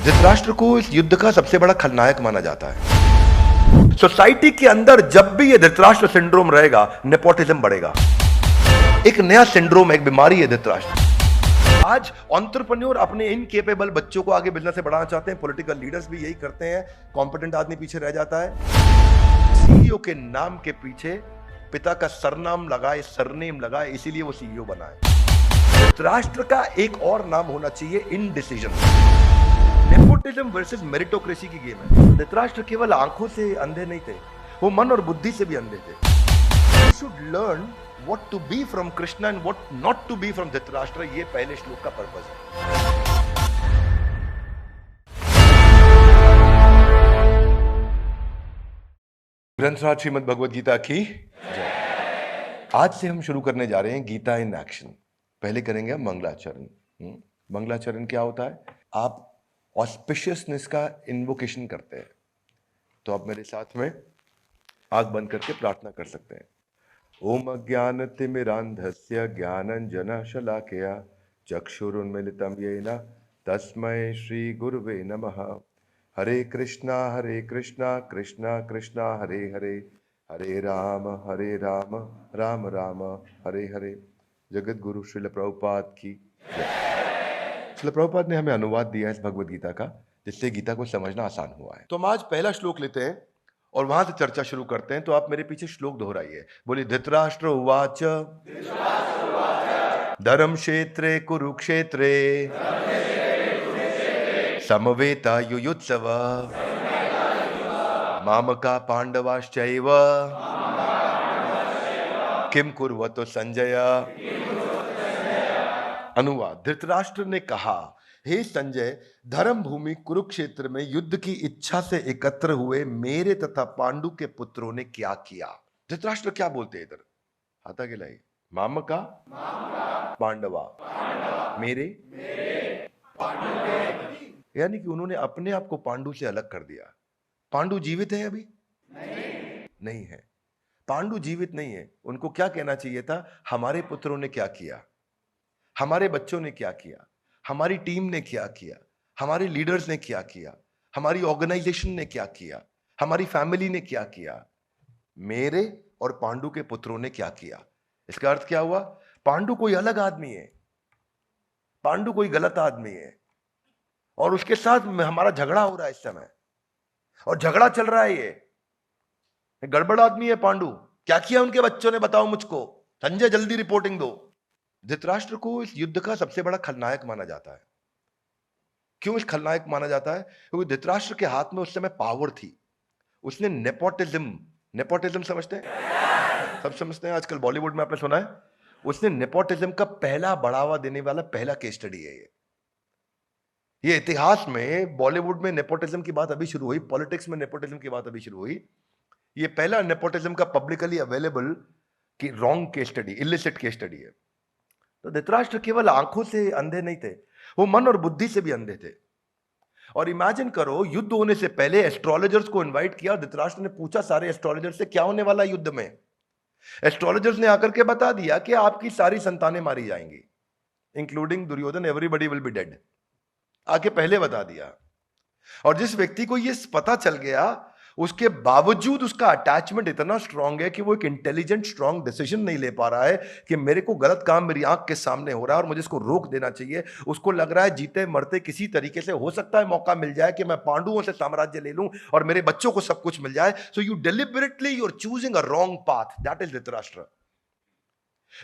धृतराष्ट्र को इस युद्ध का सबसे बड़ा खलनायक माना जाता है। सोसाइटी के अंदर जब भी ये धृतराष्ट्र सिंड्रोम रहेगा, नेपोटिज्म बढ़ेगा। एक नया सिंड्रोम, एक बीमारी है धृतराष्ट्र। आज एंटरप्रेन्योर अपने इनकेपेबल बच्चों को आगे बिजनेस से बढ़ाना चाहते हैं। पॉलिटिकल लीडर्स भी यही करते हैं। कॉम्पिटेंट आदमी पीछे रह जाता है। सीईओ के नाम के पीछे पिता का सरनाम लगाए, सरनेम लगाए, इसीलिए वो सीईओ बना है। धृतराष्ट्र का एक और नाम होना चाहिए इनडिसीजन। नेपोटिज्म वर्सेस मेरिटोक्रेसी की गेम है। धृतराष्ट्र केवल आंखों से अंधे नहीं थे, वो मन और बुद्धि से भी अंधे थे। You should learn what to be from Krishna and what not to be from Dhritarashtra. ये पहले श्लोक का पर्पस है। ग्रंथराज श्रीमद् भगवद गीता की जय। आज से हम शुरू करने जा रहे हैं गीता इन एक्शन। पहले करेंगे हम मंगलाचरण। मंगलाचरण क्या होता है? आप ऑस्पिशियसनेस का इन्वोकेशन करते हैं। तो आप मेरे साथ में आंख बंद करके प्रार्थना कर सकते हैं। ओम अज्ञानतिमिरान्धस्य ज्ञानञ्जनशलाकया चक्षुरुन्मीलितं येन तस्मै श्री गुरुवे नमः। हरे कृष्णा कृष्णा कृष्णा हरे हरे, हरे राम राम राम हरे हरे। जगत गुरु श्रील प्रभुपाद की जय। श्रील प्रभुपाद ने हमें अनुवाद दिया है इस भगवद गीता का, जिससे गीता को समझना आसान हुआ है। तो हम आज पहला श्लोक लेते हैं और वहां से चर्चा शुरू करते हैं। तो आप मेरे पीछे श्लोक दोहराइए। बोलिए, धृतराष्ट्र उवाच धर्म क्षेत्रे कुरुक्षेत्रे समवेता युयुत्सव मामका पांडवाश्चैव किम कुर्वतो संजय। अनुवाद। धृतराष्ट्र ने कहा, हे संजय, धर्म भूमि कुरुक्षेत्र में युद्ध की इच्छा से एकत्र हुए मेरे तथा पांडु के पुत्रों ने क्या किया। धृतराष्ट्र क्या बोलते हैं इधर? हाथा गिलाई। मामका पांडवा, मेरे यानी कि उन्होंने अपने आप को पांडु से अलग कर दिया। पांडु जीवित है अभी? नहीं है। पांडु जीवित नहीं है। उनको क्या कहना चाहिए था? हमारे पुत्रों ने क्या किया, हमारे बच्चों ने क्या किया, हमारी टीम ने क्या किया, हमारे लीडर्स ने क्या किया, हमारी ऑर्गेनाइजेशन ने क्या किया, हमारी फैमिली ने क्या किया, मेरे और पांडु के पुत्रों ने क्या किया। इसका अर्थ क्या हुआ? पांडु कोई अलग आदमी है, पांडु कोई गलत आदमी है और उसके साथ हमारा झगड़ा हो रहा है इस समय, और झगड़ा चल रहा है। ये गड़बड़ आदमी है पांडु। क्या किया उनके बच्चों ने, बताओ मुझको। संजय जल्दी रिपोर्टिंग दो। धृतराष्ट्र को इस युद्ध का सबसे बड़ा खलनायक माना जाता है। क्यों इस खलनायक माना जाता है? क्योंकि धृतराष्ट्र के हाथ में उस समय पावर थी। उसने नेपोटिज्म समझते हैं? सब समझते हैं। आजकल बॉलीवुड में आपने सुना है, उसने नेपोटिज्म का पहला बढ़ावा देने वाला पहला केस स्टडी है ये इतिहास में। बॉलीवुड में नेपोटिज्म की बात अभी शुरू हुई, पॉलिटिक्स में नेपोटिज्म की बात अभी शुरू हुई। ये पहला नेपोटिज्म का पब्लिकली अवेलेबल की wrong case study, illicit case study है। तो धृतराष्ट्र केवल आंखों से अंधे नहीं थे, वो मन और बुद्धि से भी अंधे थे। और इमेजिन करो, युद्ध होने से पहले एस्ट्रोलॉजर्स को इनवाइट किया। धृतराष्ट्र ने पूछा सारे एस्ट्रोलॉजर्स से, क्या होने वाला युद्ध में? एस्ट्रोलॉजर्स ने आकर के बता दिया कि आपकी सारी संतानें मारी जाएंगी, including Duryodhan. Everybody will be dead. आके पहले बता दिया। और जिस व्यक्ति को यह पता चल गया, उसके बावजूद उसका अटैचमेंट इतना स्ट्रांग है कि वो एक इंटेलिजेंट स्ट्रांग डिसीजन नहीं ले पा रहा है कि मेरे को गलत काम मेरी आंख के सामने हो रहा है और मुझे इसको रोक देना चाहिए। उसको लग रहा है जीते मरते किसी तरीके से हो सकता है मौका मिल जाए कि मैं पांडुओं से साम्राज्य ले लूं और मेरे बच्चों को सब कुछ मिल जाए। So you deliberately you are choosing a wrong path. That is Dhritarashtra.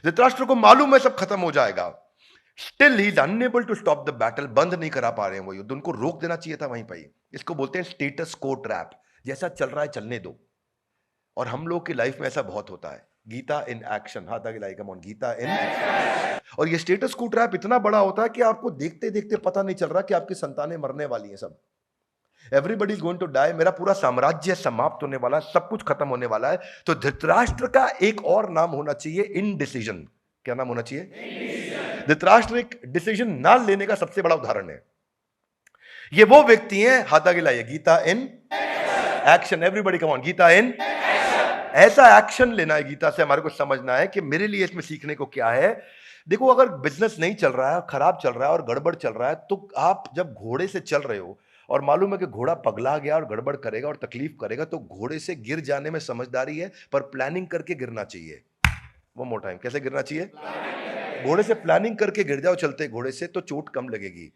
Dhritarashtra को मालूम है सब खत्म हो जाएगा, still he is unable to stop the battle. बंद नहीं करा पा रहे हैं वो युद्ध, उनको रोक देना चाहिए था वहीं पर। इसको बोलते हैं स्टेटस को ट्रैप। जैसा चल रहा है चलने दो। और हम लोग की लाइफ में ऐसा बहुत होता है। Gita in action. हाथ आगे like come on, Gita in action. और ये स्टेटस को ट्रैप इतना बड़ा होता है कि आपको देखते देखते पता नहीं चल रहा कि आपकी संतानें मरने वाली हैं। सब everybody is going to die. मेरा पूरा साम्राज्य समाप्त होने वाला है, सब कुछ खत्म होने वाला है। तो धृतराष्ट्र का एक और नाम होना चाहिए इनडिसीजन। क्या नाम होना चाहिए? धृतराष्ट्र एक डिसीजन ना लेने का सबसे बड़ा उदाहरण है। ये वो व्यक्ति हैं, हाथ आगे लाइए, Gita in action. Everybody come on, Gita in action. ऐसा एक्शन लेना है गीता से। हमारे को समझना है कि मेरे लिए इसमें सीखने को क्या है। देखो, अगर बिजनेस नहीं चल रहा है, खराब चल रहा है और गड़बड़ चल रहा है, तो आप जब घोड़े से चल रहे हो और मालूम है कि घोड़ा पगला गया और गड़बड़ करेगा और तकलीफ करेगा, तो घोड़े से गिर जाने में समझदारी है, पर प्लानिंग करके गिरना चाहिए। वो मोर टाइम, कैसे गिरना चाहिए? घोड़े से प्लानिंग करके गिर जाओ चलते घोड़े से, तो चोट कम लगेगी।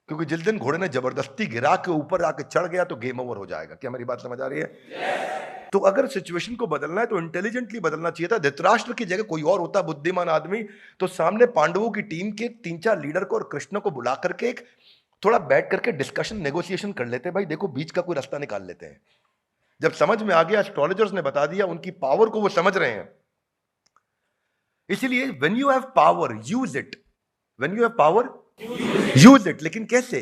क्योंकि जिस दिन घोड़े ने जबरदस्ती गिरा के ऊपर आके चढ़ गया तो गेम ओवर हो जाएगा। क्या मेरी बात समझ आ रही है? तो अगर सिचुएशन को बदलना है तो इंटेलिजेंटली बदलना चाहिए था। धृतराष्ट्र की जगह कोई और होता बुद्धिमान आदमी, तो सामने पांडवों की टीम के 3-4 लीडर को और कृष्ण को बुला करके एक थोड़ा बैठ करके डिस्कशन, नेगोशिएशन कर लेते। भाई देखो, बीच का कोई रास्ता निकाल लेते हैं। जब समझ में आ गया, एस्ट्रोलॉजर्स ने बता दिया, उनकी पावर को वो समझ रहे हैं। इसीलिए when you have power use it, when you have power use it. लेकिन कैसे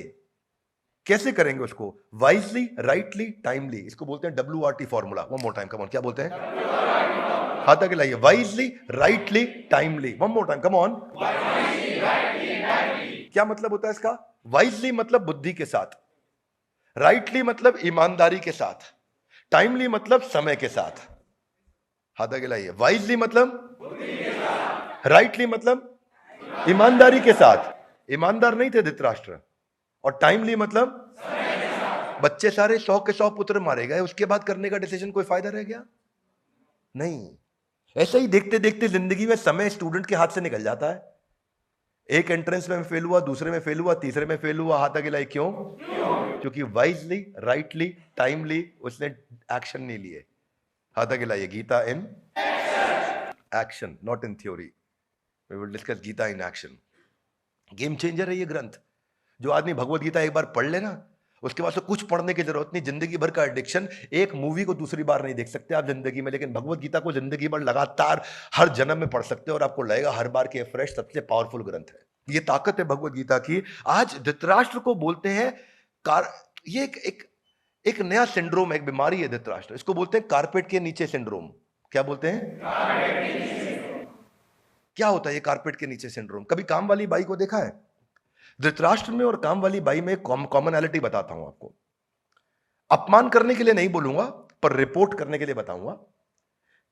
कैसे करेंगे उसको? Wisely, rightly, timely. इसको बोलते हैं WRT formula. One more time, come on, क्या बोलते हैं? हाथ आगे लाइए। Wisely, rightly, timely. One more time, come on. क्या मतलब होता है इसका? वाइजली मतलब बुद्धि के साथ, राइटली मतलब ईमानदारी के साथ, टाइमली मतलब समय के साथ। हाथ आगे लाइए। वाइजली मतलब बुद्धि के साथ, राइटली मतलब ईमानदारी के साथ। ईमानदार नहीं थे धृतराष्ट्र। और टाइमली मतलब बच्चे सारे 100 के 100 पुत्र मारे गए, उसके बाद करने का डिसीजन कोई फायदा रह गया? नहीं। ऐसे ही देखते देखते जिंदगी में समय स्टूडेंट के हाथ से निकल जाता है। एक एंट्रेंस में फेल हुआ, दूसरे में फेल हुआ, तीसरे में फेल हुआ। हाथ आगे लाई। क्यों? क्योंकि वाइजली, राइटली, टाइमली उसने एक्शन नहीं लिए। हाथ आगे लाइए। Gita in action, not in theory. We will discuss Gita in action. Game changer है ये ग्रंथ। जो आदमी भगवत गीता एक बार पढ़ लेना, उसके बाद से कुछ पढ़ने की जरूरत नहीं। जिंदगी भर का एडिक्शन, एक मूवी को दूसरी बार नहीं देख सकते आप जिंदगी में, लेकिन भगवत गीता को जिंदगी भर लगातार हर जन्म में पढ़ सकते हो और आपको लगेगा हर बार के फ्रेश सबसे पावरफुल ग्रंथ है। ये ताकत है भगवत गीता की। आज धृतराष्ट्र को बोलते हैं ये एक नया सिंड्रोम है, एक बीमारी है धृतराष्ट्र। इसको बोलते हैं कारपेट के नीचे सिंड्रोम। क्या बोलते हैं? क्या होता है ये कारपेट के नीचे सिंड्रोम? कभी काम वाली बाई को देखा है? धृतराष्ट्र में और काम वाली बाई में कॉमनैलिटी बताता हूं आपको। अपमान करने के लिए नहीं बोलूंगा, पर रिपोर्ट करने के लिए बताऊंगा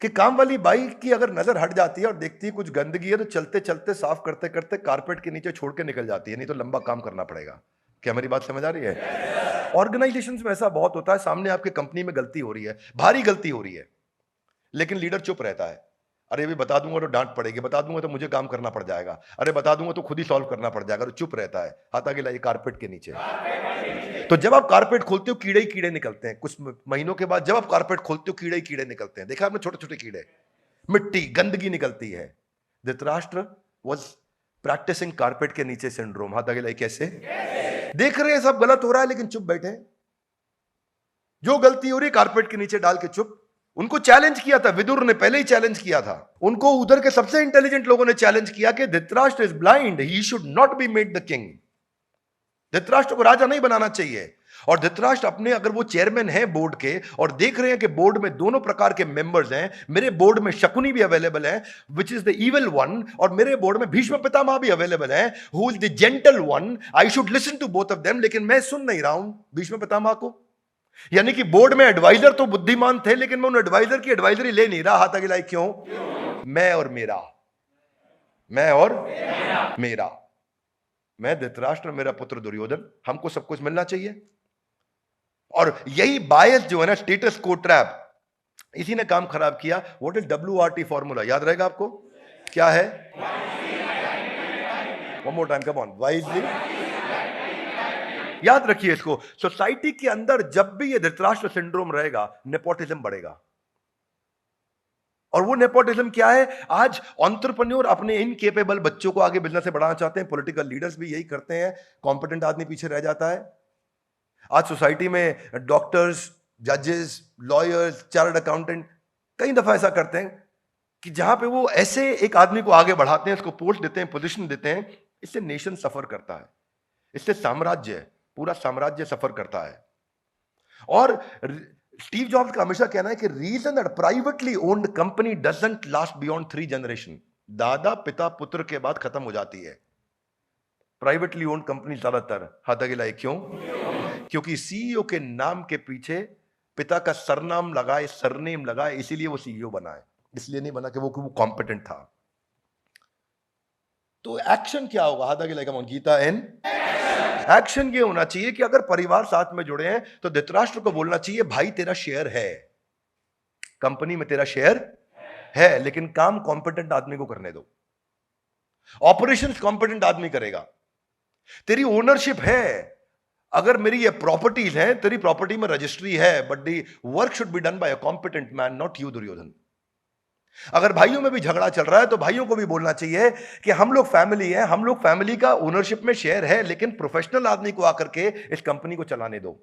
कि काम वाली बाई की अगर नजर हट जाती है और देखती है कुछ गंदगी है, तो चलते चलते साफ करते करते कारपेट के नीचे छोड़ के निकल जाती है, नहीं तो लंबा काम करना पड़ेगा। क्या मेरी बात समझ आ रही है? ऑर्गेनाइजेशंस में ऐसा बहुत होता है, सामने आपके कंपनी में गलती हो रही है, भारी गलती हो रही है, लेकिन लीडर चुप रहता है। अरे भी बता दूंगा तो डांट पड़ेगी, बता दूंगा तो मुझे काम करना पड़ जाएगा, अरे बता दूंगा तो खुद ही सॉल्व करना पड़ जाएगा, तो चुप रहता है। हाथ आगे लाइए। कारपेट के नीचे। तो जब आप कारपेट खोलते हो, कीड़े ही कीड़े निकलते हैं। कुछ महीनों के बाद जब आप कारपेट खोलते हो, कीड़े ही कीड़े निकलते हैं। देखा आपने? छोटे छोटे कीड़े, मिट्टी, गंदगी निकलती है। धृतराष्ट्र वाज प्रैक्टिसिंग कारपेट के नीचे सिंड्रोम। हाथ आगे लाइए। कैसे? देख रहे हैं सब गलत हो रहा है, लेकिन चुप बैठे। जो गलती हो रही कारपेट के नीचे डाल के चुप। उनको चैलेंज किया था, विदुर ने पहले ही चैलेंज किया था उनको। उधर के सबसे इंटेलिजेंट लोगों ने चैलेंज किया कि Dhritarashtra is blind, he should not be made the king. Dhritarashtra को राजा नहीं बनाना चाहिए। और धृतराष्ट्र अपने, अगर वो चेयरमैन है बोर्ड के और देख रहे हैं कि बोर्ड में दोनों प्रकार के मेंबर्स हैं, मेरे बोर्ड में शकुनी भी अवेलेबल है which is the evil one, और मेरे बोर्ड में भीष्म पितामह भी अवेलेबल है who is the gentle one, I should listen to both of them. लेकिन मैं सुन नहीं रहा हूं भीष्म पितामह को। यानी कि बोर्ड में एडवाइजर तो बुद्धिमान थे, लेकिन मैं उन एडवाइजर की एडवाइजरी ले नहीं रहा। हाथ आगे लाइए। क्यों? मैं और मेरा, मैं और मेरा, मैं धृतराष्ट्र, मेरा पुत्र दुर्योधन, हमको सब कुछ मिलना चाहिए। और यही बायस जो है ना, स्टेटस को ट्रैप, इसी ने काम खराब किया। What is WRT formula? याद रहेगा आपको? क्या है? One more time, come on. Wisely, याद रखिए इसको। सोसाइटी के अंदर जब भी ये धृतराष्ट्र सिंड्रोम रहेगा, नेपोटिज्म बढ़ेगा। और वो नेपोटिज्म क्या है? आज एंटरप्रेन्योर अपने इनकेपेबल बच्चों को आगे बिजनेस से बढ़ाना चाहते हैं, पॉलिटिकल लीडर्स भी यही करते हैं, कॉम्पिटेंट आदमी पीछे रह जाता है। आज सोसाइटी में डॉक्टर्स, जजेस, लॉयर्स, चार्टर्ड अकाउंटेंट कई दफा ऐसा करते हैं कि जहां पे वो ऐसे एक आदमी को आगे बढ़ाते हैं, उसको पोस्ट देते हैं, पोजीशन देते हैं। इससे नेशन सफर करता है, इससे साम्राज्य, पूरा साम्राज्य सफर करता है। और स्टीव जॉब्स का हमेशा कहना है कि reason that privately owned company doesn't last beyond 3 generation, दादा पिता पुत्र के बाद खत्म हो जाती है प्राइवेटली ओन्ड कंपनी ज्यादातर। हाथ आगे लाइए। क्यों? क्योंकि सीईओ के नाम के पीछे पिता का सरनाम लगाए, सरनेम लगाए, इसीलिए वो सीईओ बना है, इसलिए नहीं बना कि वो कॉम्पिटेंट था। तो एक्शन क्या होगा? हाथ आगे लाइए। गीता इन एक्शन ये होना चाहिए कि अगर परिवार साथ में जुड़े हैं तो धृतराष्ट्र को बोलना चाहिए, भाई तेरा शेयर है, कंपनी में तेरा शेयर है, लेकिन काम कॉम्पिटेंट आदमी को करने दो, ऑपरेशंस कॉम्पिटेंट आदमी करेगा। तेरी ओनरशिप है, अगर मेरी ये प्रॉपर्टीज हैं, तेरी प्रॉपर्टी में रजिस्ट्री है, but the work should be done by a competent man, not you Duryodhan. अगर भाइयों में भी झगड़ा चल रहा है तो भाइयों को भी बोलना चाहिए कि हम लोग फैमिली हैं, हम लोग फैमिली का ओनरशिप में शेयर है, लेकिन प्रोफेशनल आदमी को आकर के इस कंपनी को चलाने दो।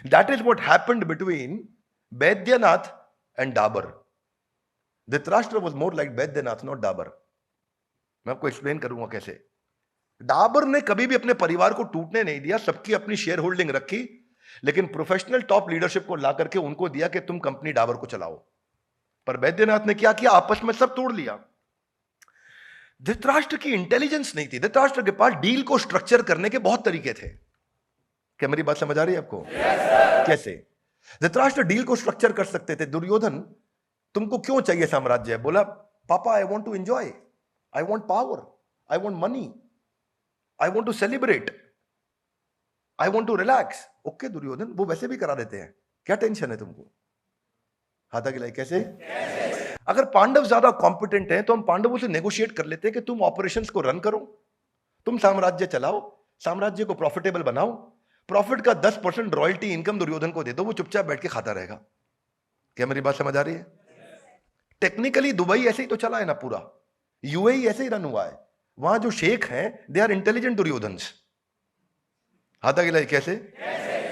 That is what happened between Baidyanath and Dabur. Dhritarashtra was more like Baidyanath, not Dabur. मैं आपको एक्सप्लेन करूंगा कैसे। डाबर ने कभी भी अपने परिवार को टूटने नहीं दिया, सबकी अपनी शेयर होल्डिंग रखी, लेकिन प्रोफेशनल टॉप लीडरशिप को ला करके उनको दिया कि तुम कंपनी डाबर को चलाओ। पर बैद्यनाथ ने क्या किया, आपस में सब तोड़ लिया। धृतराष्ट्र की इंटेलिजेंस नहीं थी, धृतराष्ट्र के पास डील को स्ट्रक्चर करने के बहुत तरीके थे। क्या मेरी बात समझ आ रही है आपको? कैसे धृतराष्ट्र डील को स्ट्रक्चर कर सकते थे। दुर्योधन, तुमको क्यों चाहिए साम्राज्य? बोला, पापा I want to enjoy, I want power, I want money, I want to celebrate, I want to relax. Okay Duryodhan, वो वैसे भी करा देते हैं, क्या टेंशन है तुमको? हाथा गिलाई कैसे? अगर पांडव ज्यादा कॉम्पिटेंट हैं तो हम पांडवों से नेगोशिएट कर लेते हैं कि तुम ऑपरेशंस को रन करो, तुम साम्राज्य चलाओ, साम्राज्य को प्रॉफिटेबल बनाओ, प्रॉफिट का 10% रॉयल्टी इनकम दुर्योधन को दे दो, वो चुपचाप बैठ के खाता रहेगा। क्या मेरी बात समझ आ रही है? टेक्निकली दुबई ऐसे ही तो चला है ना, पूरा यूएई ऐसे ही रन हुआ है। वहां जो शेख हैं दे आर इंटेलिजेंट दुर्योधन्स। हाथा गिलाई कैसे?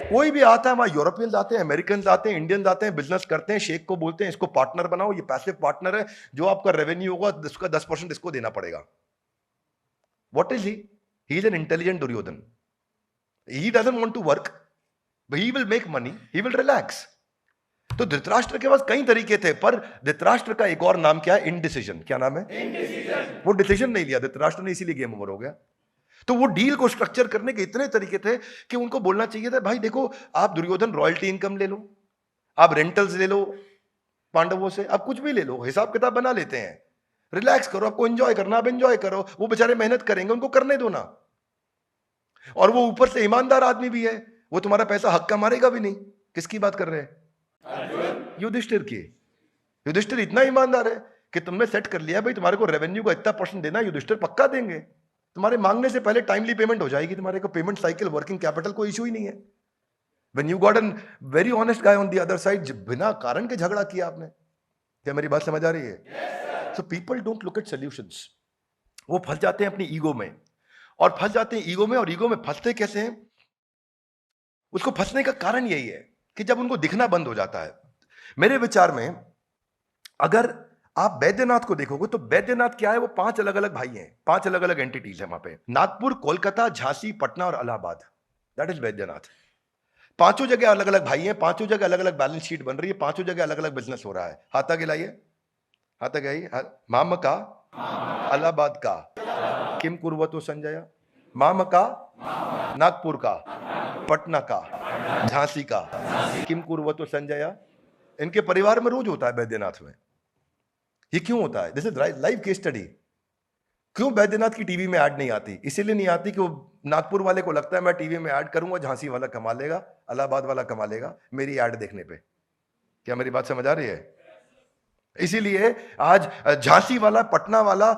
कोई भी आता है, वहां यूरोपियंस आते हैं, अमेरिकन आते हैं, इंडियंस आते हैं, बिजनेस करते हैं, शेख को बोलते हैं इसको पार्टनर बनाओ, ये पैसिव पार्टनर है, जो आपका रेवेन्यू होगा उसका 10% इसको देना पड़ेगा। What is he? He is an intelligent Duryodhan. He doesn't want to work, he will make money, he will relax. तो धृतराष्ट्र के पास कई तरीके थे, पर धृतराष्ट्र का एक और नाम क्या है? इनडिसीजन। क्या नाम है? इनडिसीजन। वो डिसीजन नहीं लिया धृतराष्ट्र ने, इसीलिए गेम ओवर हो गया। तो वो डील को स्ट्रक्चर करने के इतने तरीके थे कि उनको बोलना चाहिए था, भाई देखो आप दुर्योधन रॉयल्टी इनकम ले लो, आप रेंटल्स ले लो पांडवों से, आप कुछ भी ले लो, हिसाब किताब बना लेते हैं, रिलैक्स करो, आपको एंजॉय करना आप एंजॉय करो, वो बेचारे मेहनत करेंगे, उनको करने दो ना। और वो ऊपर से ईमानदार आदमी भी है, वो तुम्हारा पैसा हक का मारेगा भी नहीं। किसकी बात कर रहे हैं? युधिष्ठिर की। युधिष्ठिर इतना ईमानदार है कि तुमने सेट कर लिया भाई तुम्हारे को रेवेन्यू का इतना % देना, युधिष्ठिर पक्का देंगे, तुम्हारे मांगने से पहले टाइमली पेमेंट हो जाएगी, तुम्हारे को पेमेंट साइकिल, वर्किंग कैपिटल कोई इशू ही नहीं है। When you got a very honest guy on the other side, बिना कारण के झगड़ा किया आपने। क्या मेरी बात समझ आ रही है? So people don't look at solutions. वो फंस जाते हैं अपनी ईगो में, और फंस जाते हैं ईगो में, और ईगो में फंसते कैसे हैं? उसको फंसने का कारण यही है कि जब उनको दिखना बंद हो जाता है। मेरे विचार में अगर आप बैद्यनाथ को देखोगे तो बैद्यनाथ क्या है? वो 5 अलग अलग भाई हैं, 5 अलग अलग एंटिटीज है वहां पे, नागपुर, कोलकाता, झांसी, पटना और इलाहाबाद। That is Baidyanath. पांचों जगह अलग अलग भाई हैं, पांचों जगह अलग अलग बैलेंस शीट बन रही है, पांचों जगह अलग अलग बिजनेस हो रहा है। हाथा गिलाइए, हाथा गिलाइए। माम का, इलाहाबाद का, किम कुर्वतो संजय, माम का, नागपुर का, पटना का, झांसी का, किम कुर्वतो संजय। इनके परिवार में रोज होता है बैद्यनाथ में। ये क्यों होता है? This is live case study. क्यों बैद्यनाथ की टीवी में ऐड नहीं आती? इसीलिए नहीं आती कि वो नागपुर वाले को लगता है मैं टीवी में ऐड करूंगा, झांसी वाला कमा लेगा, इलाहाबाद वाला कमा लेगा मेरी ऐड देखने पे। क्या मेरी बात समझ आ रही है? इसीलिए आज झांसी वाला, पटना वाला,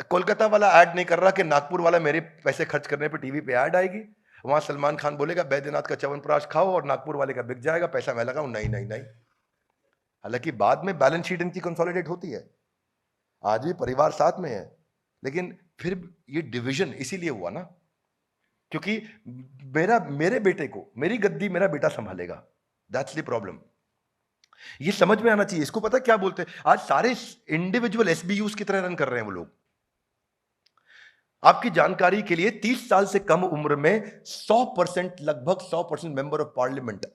कोलकाता वाला ऐड नहीं कर रहा कि नागपुर वाला मेरे पैसे खर्च करने पे टीवी पे ऐड आएगी। वहां सलमान खान बोलेगा बैद्यनाथ का च्यवनप्राश खाओ और नागपुर वाले का बिक जाएगा, पैसा मैं लगाऊं। नहीं नहीं नहीं। हालांकि बाद में बैलेंस शीट इनकी कंसोलिडेट होती है, आज भी परिवार साथ में है, लेकिन फिर ये डिवीजन इसीलिए हुआ ना क्योंकि मेरे बेटे को, मेरी गद्दी मेरा बेटा संभालेगा। That's the problem. ये समझ में आना चाहिए। इसको पता क्या बोलते हैं? आज सारे इंडिविजुअल एसबीयूज की तरह रन कर रहे हैं वो लोग। आपकी जानकारी के लिए 30 साल से कम उम्र में 100%, लगभग 100% मेंबर ऑफ पार्लियामेंट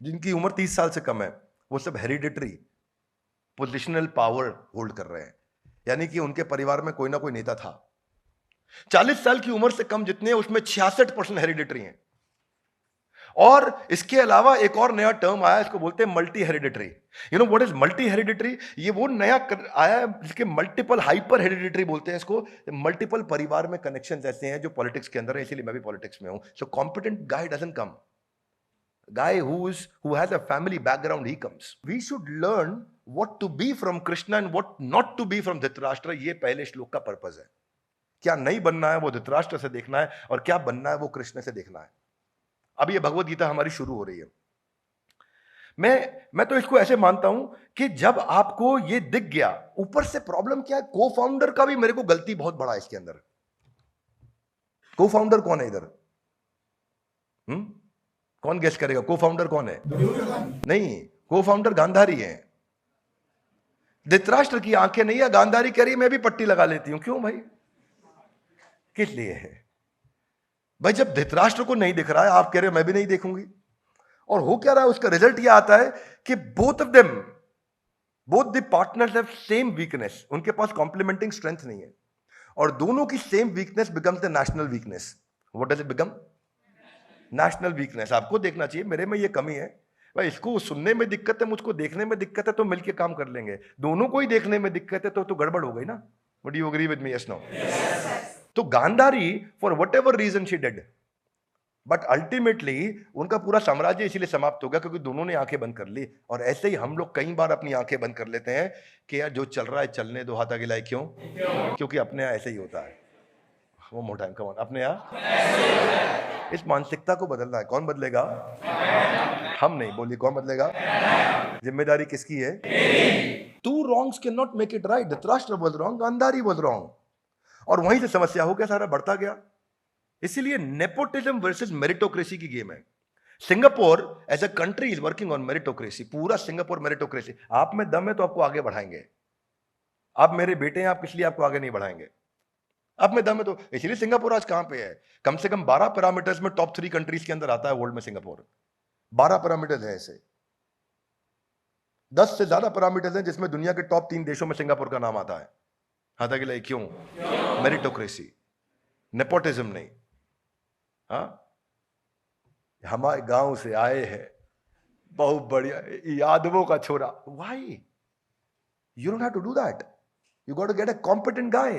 जिनकी उम्र 30 साल से कम है, वो सब हेरिडिटरी पोजिशनल पावर होल्ड कर रहे हैं, यानी कि उनके परिवार में कोई ना कोई नेता था। 40 साल की उम्र से कम जितने हैं उसमें 66% हेरिडिटरी हैं। और इसके अलावा एक और नया टर्म आया, इसको बोलते हैं multi hereditary. You know what is multi hereditary? ये वो नया आया है जिसके मल्टीपल हाइपर हेरिडिटरी बोलते हैं इसको। मल्टीपल परिवार में कनेक्शंस ऐसे हैं जो पॉलिटिक्स के अंदर है, इसीलिए मैं भी पॉलिटिक्स में हूं। So competent guy doesn't come, guy who has a family background, he comes. We should learn what to be from Krishna and what not to be from Dhritarashtra. ये पहले श्लोक का पर्पस है। क्या नहीं बनना है वो धृतराष्ट्र से देखना है, और क्या बनना है वो कृष्ण से देखना है। अब ये भगवत गीता हमारी शुरू हो रही है। मैं तो इसको ऐसे मानता हूं कि जब आपको ये दिख गया, ऊपर से प्रॉब्लम क्या है, को फाउंडर का भी मेरे को गलती बहुत बड़ा है इसके अंदर। को फाउंडर कौन है इधर? कौन गेस करेगा को फाउंडर कौन है? नहीं, को फाउंडर गांधारी है। धृतराष्ट्र की आंखें नहीं है, गांधारी कह रही मैं भी पट्टी लगा लेती हूं। क्यों भाई? किस लिए है भाई? जब धृतराष्ट्र को नहीं दिख रहा है, आप कह रहे हो मैं भी नहीं देखूंगी, और हो क्या रहा है, उसका रिजल्ट यह आता है कि both the partners have same weakness, उनके पास कॉम्प्लीमेंटिंग स्ट्रेंथ नहीं है, और दोनों की same weakness becomes the national weakness. What does it become? National weakness. आपको देखना चाहिए मेरे में ये कमी है भाई, इसको सुनने में दिक्कत है, मुझको देखने में दिक्कत है, तो मिलके काम कर लेंगे। दोनों को ही देखने में दिक्कत है तो गड़बड़ हो गई ना। What do you agree with me? Yes no? तो Gandhari for whatever reason she did, but ultimately उनका पूरा साम्राज्य इसीलिए समाप्त हो गया क्योंकि दोनों ने आंखें बंद कर ली। और ऐसे ही हम लोग कई बार अपनी आंखें बंद कर लेते हैं कि यार जो चल रहा है चलने दो, हाथ आगे लाए। क्यों? क्योंकि अपने यहाँ ऐसे ही होता है। वो मोटा है, कौन अपने यहाँ? इस मानसिकता को बदलना है। कौन बदलेगा? हम नहीं। बोलिए कौन बदलेगा? जिम्मेदारी किसकी है? Two wrongs can not make it right. Dhritarashtra was wrong, Gandhari was wrong, और वहीं से समस्या हो गया, सारा बढ़ता गया। इसीलिए नेपोटिज्म वर्सेस मेरिटोक्रेसी की गेम है। Singapore as a country is working on meritocracy. पूरा सिंगापुर मेरिटोक्रेसी। आप में दम है तो आपको आगे बढ़ाएंगे। आप मेरे बेटे हैं, आप किस लिए आपको आगे नहीं बढ़ाएंगे? आप में दम है तो। इसलिए सिंगापुर आज कहां पे है? कम से कम 12 पैरामीटर्स में टॉप 3 कंट्रीज के अंदर आता है वर्ल्ड में सिंगापुर। 12 पैरामीटर्स है ऐसे, 10 से ज्यादा पैरामीटर्स हैं जिसमें दुनिया के टॉप 3 देशों में सिंगापुर का नाम आता है। हाथा के लिए क्यों? मेरिटोक्रेसी, नेपोटिज्म नहीं। हाँ, हमारे गांव से आए हैं, बहुत बढ़िया, यादवों का छोरा। Why? You don't have to do that. You got to get a competent guy,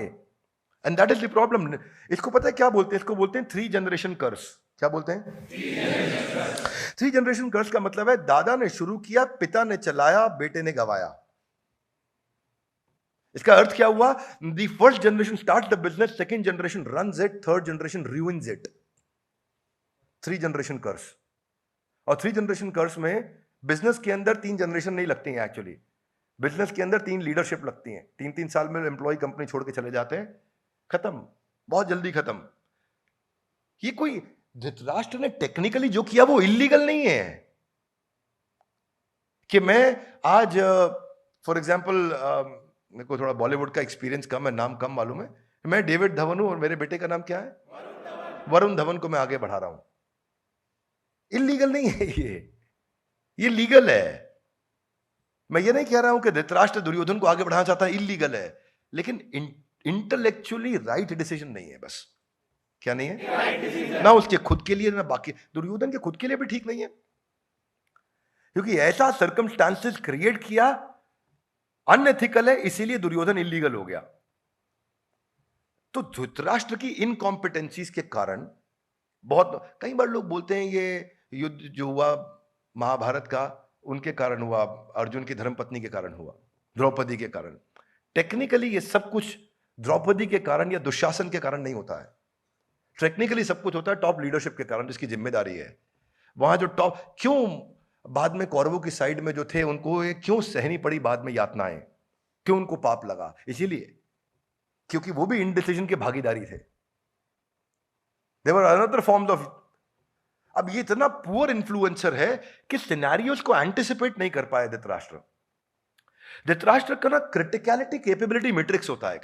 and that is the problem. इसको पता है क्या बोलते हैं? इसको बोलते हैं 3 जनरेशन कर्स। क्या बोलते हैं? 3 जनरेशन कर्स का मतलब है दादा ने शुरू किया, पिता ने चलाया, बेटे ने गवाया। इसका अर्थ क्या हुआ? The first generation start the business, second generation runs it, third generation ruins it. 3 generation curse. और 3 जनरेशन कर्स में बिजनेस के अंदर 3 जनरेशन नहीं लगती हैं। एक्चुअली बिजनेस के अंदर 3 लीडरशिप लगती हैं। 3-3 साल में एम्प्लॉय कंपनी छोड़ के चले जाते हैं, खत्म, बहुत जल्दी खत्म। ये कोई धृतराष्ट्र ने टेक्निकली जो किया वो इलीगल नहीं है। कि मैं आज फॉर एग्जांपल, मेरे को थोड़ा बॉलीवुड का एक्सपीरियंस कम है, नाम कम मालूम है। मैं डेविड धवन हूं और मेरे बेटे का नाम क्या है? वरुण धवन को मैं आगे बढ़ा रहा हूं। इलीगल नहीं है ये लीगल है। मैं ये नहीं कह रहा हूं कि धृतराष्ट्र दुर्योधन को आगे बढ़ाना चाहता है, इलीगल है, लेकिन इंटेलेक्चुअली राइट डिसीजन नहीं है। बस क्या नहीं है? ना उसके खुद के लिए, ना बाकी। दुर्योधन के खुद के लिए भी ठीक नहीं है, क्योंकि ऐसा सर्कमस्टांसेस क्रिएट किया, अनएथिकल है, इसीलिए दुर्योधन इलीगल हो गया। तो धृतराष्ट्र की इनकॉम्पिटेंसीज के कारण बहुत, कई बार लोग बोलते हैं ये युद्ध जो हुआ महाभारत का उनके कारण हुआ, अर्जुन की धर्मपत्नी के कारण हुआ, द्रौपदी के कारण। टेक्निकली ये सब कुछ द्रौपदी के कारण या दुशासन के कारण नहीं होता है। टेक्निकली सब कुछ होता है टॉप लीडरशिप के कारण, जिसकी जिम्मेदारी है। वहां जो टॉप, क्यों बाद में कौरवों की साइड में जो थे उनको ये क्यों सहनी पड़ी बाद में यातनाएं, क्यों उनको पाप लगा? इसीलिए क्योंकि वो भी इनडिसीजन के भागीदारी थे। देवर अनदर फॉर्म्स ऑफ। अब ये इतना पुअर इन्फ्लुएंसर है कि सिनेरियोस को एंटिसिपेट नहीं कर पाए धृतराष्ट्र। धृतराष्ट्र का ना क्रिटिकलिटी कैपेबिलिटी मैट्रिक्स होता है।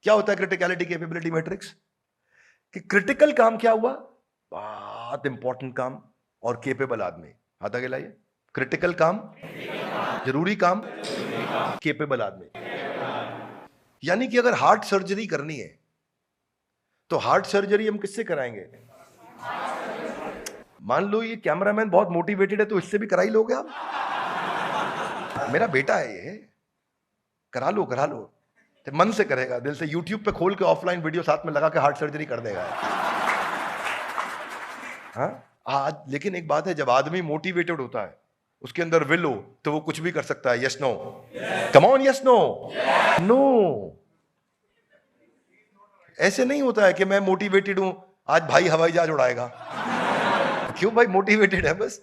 क्या होता है क्रिटिकलिटी कैपेबिलिटी मैट्रिक्स? कि क्रिटिकल काम क्या हुआ, बहुत इंपॉर्टेंट काम, और केपेबल आदमी। हाथ आगे लाइए। क्रिटिकल काम, जरूरी काम, केपेबल आदमी। यानी कि अगर हार्ट सर्जरी करनी है तो हार्ट सर्जरी हम किससे कराएंगे? मान लो ये कैमरामैन बहुत मोटिवेटेड है तो इससे भी करा ही लोगे आप। मेरा बेटा है ये, करा लो करा लो, तो मन से करेगा, दिल से। यूट्यूब पे खोल के ऑफलाइन वीडियो साथ में लगा के हार्ट सर्जरी कर देगा। हाँ आज लेकिन एक बात है, जब आदमी मोटिवेटेड होता है, उसके अंदर विल हो, तो वो कुछ भी कर सकता है। Yes no, come on, yes no, no. ऐसे नहीं होता है कि मैं मोटिवेटेड हूं, आज भाई हवाई जहाज उड़ाएगा। क्यों भाई, मोटिवेटेड है बस,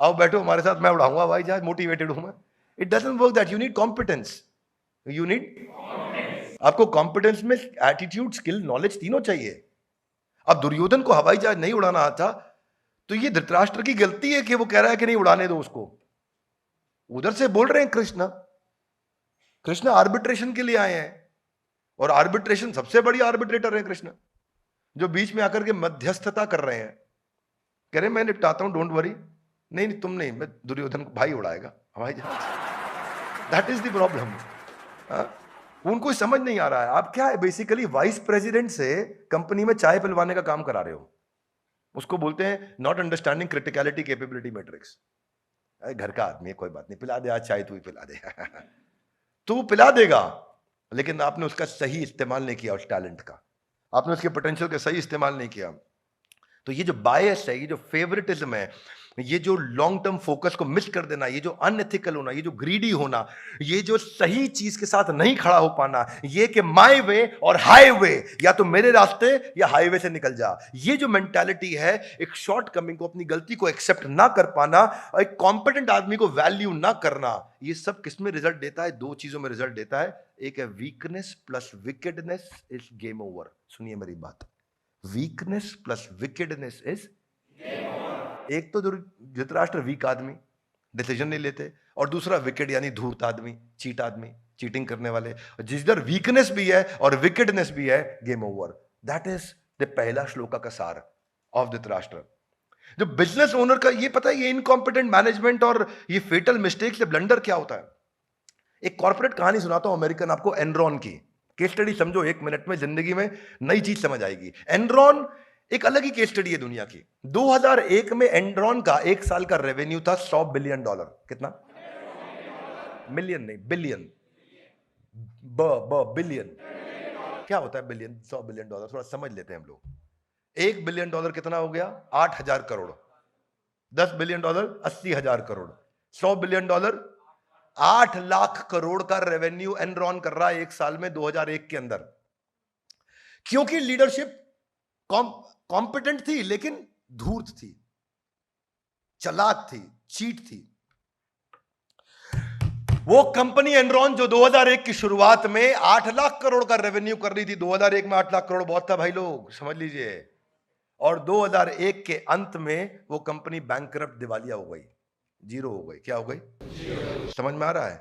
आओ बैठो हमारे साथ, मैं उड़ाऊंगा हवाई जहाज, मोटिवेटेड हूं मैं। It doesn't work that, you need competence, you need, आपको कॉम्पिटेंस में एटीट्यूड, स्किल, नॉलेज तीनों चाहिए। अब दुर्योधन को हवाई जहाज नहीं उड़ाना आता, तो ये धृतराष्ट्र की गलती है कि वो कह रहा है कि नहीं उड़ाने दो उसको। उधर से बोल रहे हैं कृष्ण, कृष्ण आर्बिट्रेशन के लिए आए हैं, और आर्बिट्रेशन सबसे बड़ी आर्बिट्रेटर है कृष्ण, जो बीच में आकर के मध्यस्थता कर रहे हैं, कह रहे मैं निपटाता हूं, डोंट वरी। नहीं नहीं तुम नहीं, मैं दुर्योधन को भाई उड़ाएगा हवाई जहाज। That is the problem. उनको समझ नहीं आ रहा है। आप क्या है, बेसिकली वाइस प्रेसिडेंट से कंपनी में चाय पिलवाने का काम करा रहे हो। उसको बोलते हैं not understanding criticality capability matrix. घर का आदमी है, कोई बात नहीं, पिला दे आज चाय, तू ही पिला दे। तो वो पिला देगा, लेकिन आपने उसका सही इस्तेमाल नहीं किया, उस टैलेंट का, आपने उसके पोटेंशियल का सही इस्तेमाल नहीं किया। तो ये जो बायस है, ये जो फेवरेटिज्म है, ये जो लॉन्ग टर्म फोकस को मिस कर देना, ये जो अनएथिकल होना, ये जो ग्रीडी होना, ये जो सही चीज के साथ नहीं खड़ा हो पाना, ये कि माय वे और हाईवे, या तो मेरे रास्ते या हाईवे से निकल जा, ये जो मेंटालिटी है, एक शॉर्ट कमिंग को, अपनी गलती को एक्सेप्ट ना कर पाना, और एक कॉम्पिटेंट आदमी को वैल्यू ना करना, ये सब किस में रिजल्ट देता है? दो चीजों में रिजल्ट देता है। एक है weakness plus wickedness is game over. सुनिए मेरी बात, वीकनेस प्लस विकेडनेस इज, एक तो धृतराष्ट्र वीक आदमी, डिसीजन नहीं लेते, और दूसरा विकेड यानी धूर्त आदमी, चीट आदमी, चीटिंग करने वाले। जिधर वीकनेस भी है और विकेडनेस भी है, game over. That is the पहला श्लोका का सार ऑफ धृतराष्ट्र। जो बिजनेस ओनर का ये पता है, ये इनकॉम्पिटेंट मैनेजमेंट और ये फेटल मिस्टेक से ब्लंडर क्या होता है। एक कॉर्पोरेट कहानी सुनाता हूं अमेरिकन आपको, एनरॉन की केस स्टडी समझो, 1 मिनट में जिंदगी में नई चीज समझ आएगी। एनरॉन एक अलग ही केस स्टडी है दुनिया की। 2001 में एनरॉन का 1 साल का रेवेन्यू था $100 बिलियन। कितना? मिलियन नहीं, बिलियन। बिलियन क्या होता है? बिलियन, $100 बिलियन, थोड़ा समझ लेते हैं हम लोग। $1 बिलियन कितना हो गया? 8,000 करोड़। $10 बिलियन 80,000 करोड़। $100 बिलियन 8 लाख करोड़ का रेवेन्यू एनरॉन कर रहा है 1 साल में 2001 के अंदर। क्योंकि लीडरशिप कॉम्पिटेंट थी, लेकिन धूर्त थी, चालाक थी, चीट थी। वो कंपनी एनरॉन जो 2001 की शुरुआत में 8 लाख करोड़ का रेवेन्यू कर रही थी, 2001 में 8 लाख करोड़ बहुत था भाई लोग, समझ लीजिए। और 2001 के अंत में वो कंपनी बैंकरप्ट, दिवालिया हो गई, जीरो हो गई। क्या हो गई? समझ में आ रहा है?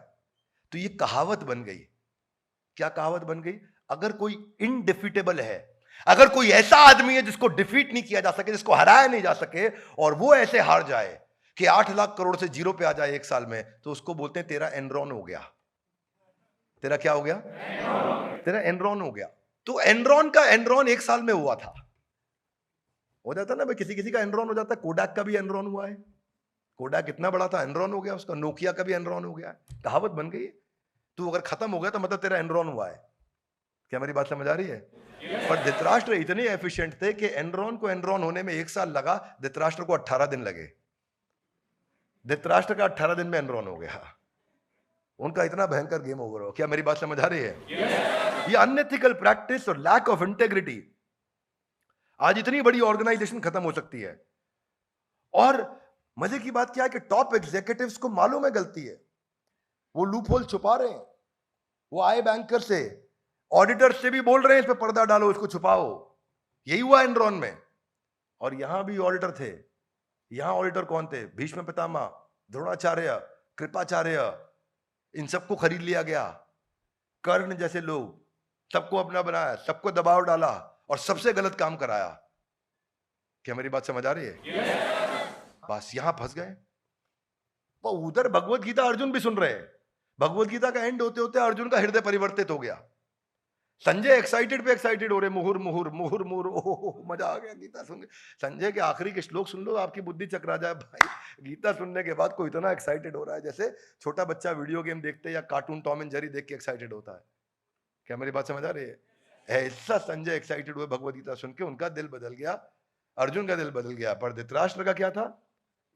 तो ये कहावत बन गई। क्या कहावत बन गई? अगर कोई इनडिफीटेबल है, अगर कोई ऐसा आदमी है जिसको डिफीट नहीं किया जा सके, जिसको हराया नहीं जा सके, और वो ऐसे हार जाए कि 8 लाख करोड़ से जीरो पे आ जाए 1 साल में, तो उसको बोलते हैं तेरा एनरॉन हो गया। तेरा क्या हो गया? तेरा एनरॉन हो गया। तो एनरॉन का एनरॉन 1 साल में हुआ था। हो जाता ना भाई, किसी किसी का एनरॉन हो जाता है। कोडाक का भी एनरॉन हुआ है। कोडाक कितना बड़ा था, एनरॉन हो गया उसका। नोकिया का भी एनरॉन हो गया। कहावत बन गई। तू अगर खत्म हो गया तो मतलब तेरा एनरॉन हुआ है। क्या मेरी बात समझ आ रही है? पर धृतराष्ट्र इतने एफिशिएंट थे कि एनरॉन को एनरॉन होने में 1 साल लगा, धृतराष्ट्र को 18 दिन लगे। धृतराष्ट्र का 18 दिन में एनरॉन हो गया। उनका इतना भयंकर गेम ओवर हो। क्या मेरी बात समझ आ रही है? ये अनएथिकल प्रैक्टिस और लैक ऑफ इंटेग्रिटी, आज इतनी बड़ी ऑर्गेनाइजेशन खत्म हो सकती है। और मजे की बात क्या है कि टॉप एग्जीक्यूटिव्स को मालूम है गलती है, वो लूप होल छुपा रहे हैं। वो आए बैंकर से, ऑडिटर से भी बोल रहे हैं इस पे पर्दा डालो, इसको छुपाओ। यही हुआ एनरॉन में। और यहां भी ऑडिटर थे। यहां ऑडिटर कौन थे? भीष्म पितामह, द्रोणाचार्य, कृपाचार्य, इन सबको खरीद लिया गया। कर्ण जैसे लोग, सबको अपना बनाया, सबको दबाव डाला और सबसे गलत काम कराया। क्या मेरी बात समझ आ रही है? बस यहां फंस गए। तो उधर भगवत गीता अर्जुन भी सुन रहे हैं। भगवत गीता का एंड होते होते अर्जुन का हृदय परिवर्तित हो गया। संजय एक्साइटेड पे एक्साइटेड हो रहे, मुहुर मुहुर मुहुर मुहुर, ओह मजा आ गया गीता सुन के। संजय के आखिरी के श्लोक सुन लो, आपकी बुद्धि चकरा जाए भाई। गीता सुनने के बाद कोई इतना एक्साइटेड हो रहा है जैसे छोटा बच्चा वीडियो गेम देखते या कार्टून टॉम एंड जेरी देख के एक्साइटेड होता है। क्या मेरी बात समझ आ रही है? ऐसा संजय एक्साइटेड हुए भगवत गीता सुन के, उनका दिल बदल गया, अर्जुन का दिल बदल गया। पर धृतराष्ट्र का क्या था?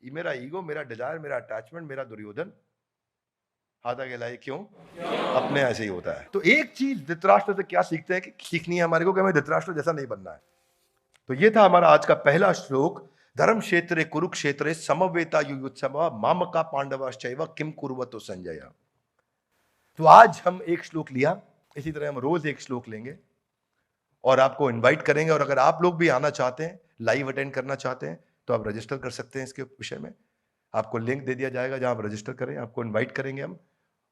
ये मेरा ईगो, मेरा डिजायर, मेरा अटैचमेंट, मेरा दुर्योधन आधा गिलाई क्यों? अपने ऐसे ही होता है। तो एक चीज धृतराष्ट्र से क्या सीखते हैं कि सीखनी है हमारे को कि हमें धृतराष्ट्र जैसा नहीं बनना है। तो ये था हमारा आज का पहला श्लोक। धर्म क्षेत्रे कुरुक्षेत्रे समवेता युयुत्सव मामका पांडवाश्चैव किम कुर्वतो संजय। तो आज हम एक श्लोक लिया, इसी तरह हम रोज एक श्लोक लेंगे और आपको इनवाइट करेंगे। और अगर आप लोग भी आना चाहते हैं, लाइव अटेंड करना चाहते हैं, तो आप रजिस्टर कर सकते हैं। इसके विषय में आपको लिंक दे दिया जाएगा जहां आप रजिस्टर करें, आपको इनवाइट करेंगे हम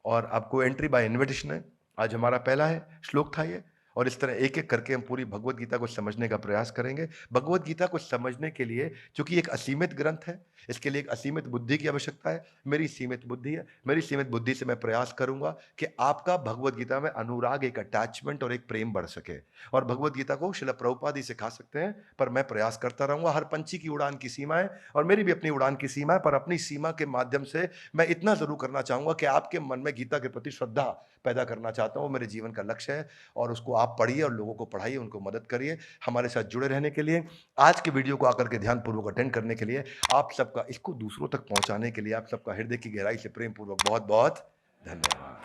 और आपको एंट्री बाय इनविटेशन है। आज हमारा पहला है श्लोक था ये, और इस तरह एक एक करके हम पूरी भगवत गीता को समझने का प्रयास करेंगे। भगवत गीता को समझने के लिए, चूंकि एक असीमित ग्रंथ है, इसके लिए एक असीमित बुद्धि की आवश्यकता है। मेरी सीमित बुद्धि है, मेरी सीमित बुद्धि से मैं प्रयास करूंगा कि आपका भगवत गीता में अनुराग, एक अटैचमेंट और एक प्रेम बढ़ सके। और भगवत गीता को श्रील प्रभुपाद ही सिखा सकते हैं, पर मैं प्रयास करता रहूंगा। हर पंछी की उड़ान की सीमा है और मेरी भी अपनी उड़ान की सीमा है, पर अपनी सीमा के माध्यम से मैं इतना जरूर करना चाहूंगा कि आपके मन में गीता के प्रति श्रद्धा पैदा करना चाहता हूं। मेरे जीवन का लक्ष्य है और उसको आप पढ़िए और लोगों को पढ़ाइए, उनको मदद करिए। हमारे साथ जुड़े रहने के लिए, आज के वीडियो को आकर के ध्यानपूर्वक अटेंड करने के लिए, आप सबका, इसको दूसरों तक पहुंचाने के लिए आप सबका हृदय की गहराई से प्रेम पूर्वक बहुत बहुत धन्यवाद।